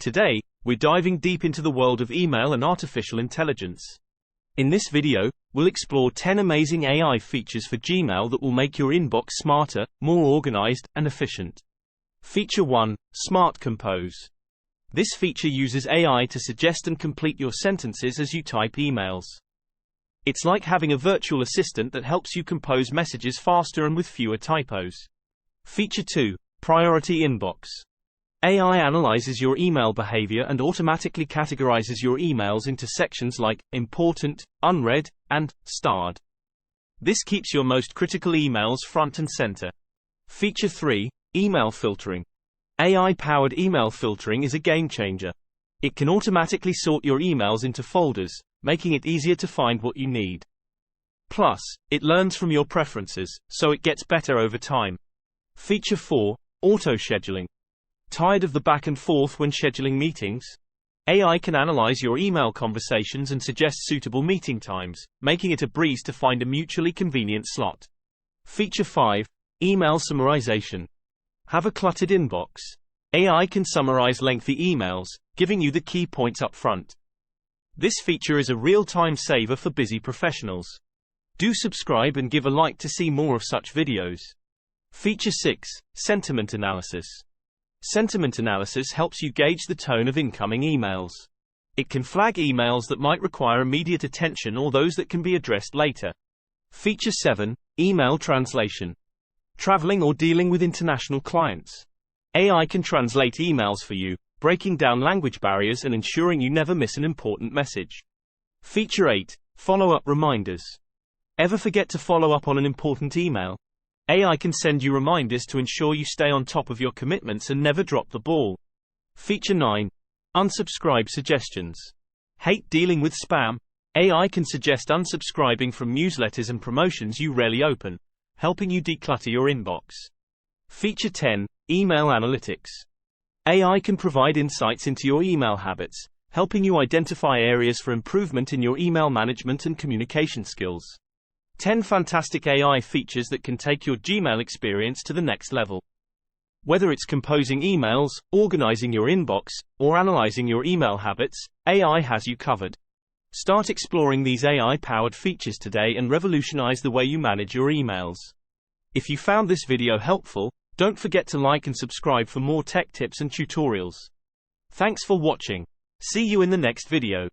Today, we're diving deep into the world of email and artificial intelligence. In this video, we'll explore 10 amazing AI features for Gmail that will make your inbox smarter, more organized, and efficient. Feature 1. Smart Compose. This feature uses AI to suggest and complete your sentences as you type emails. It's like having a virtual assistant that helps you compose messages faster and with fewer typos. Feature 2. Priority Inbox. AI analyzes your email behavior and automatically categorizes your emails into sections like important, unread, and starred. This keeps your most critical emails front and center. Feature 3. Email Filtering. AI-powered email filtering is a game changer. It can automatically sort your emails into folders, making it easier to find what you need. Plus, it learns from your preferences, so it gets better over time. Feature 4. Auto-scheduling. Tired of the back and forth when scheduling meetings? AI can analyze your email conversations and suggest suitable meeting times, making it a breeze to find a mutually convenient slot. Feature 5. Email Summarization. Have a cluttered inbox? AI can summarize lengthy emails, giving you the key points up front. This feature is a real-time saver for busy professionals. Do subscribe and give a like to see more of such videos. Feature 6. Sentiment Analysis. Sentiment analysis helps you gauge the tone of incoming emails. It can flag emails that might require immediate attention or those that can be addressed later. Feature 7. Email Translation. Traveling or dealing with international clients? AI can translate emails for you, breaking down language barriers and ensuring you never miss an important message. Feature 8. Follow-up reminders. Ever forget to follow up on an important email? AI can send you reminders to ensure you stay on top of your commitments and never drop the ball. Feature 9. Unsubscribe Suggestions. Hate dealing with spam? AI can suggest unsubscribing from newsletters and promotions you rarely open, helping you declutter your inbox. Feature 10. Email Analytics. AI can provide insights into your email habits, helping you identify areas for improvement in your email management and communication skills. 10 fantastic AI features that can take your Gmail experience to the next level. Whether it's composing emails, organizing your inbox, or analyzing your email habits, AI has you covered. Start exploring these AI-powered features today and revolutionize the way you manage your emails. If you found this video helpful, don't forget to like and subscribe for more tech tips and tutorials. Thanks for watching. See you in the next video.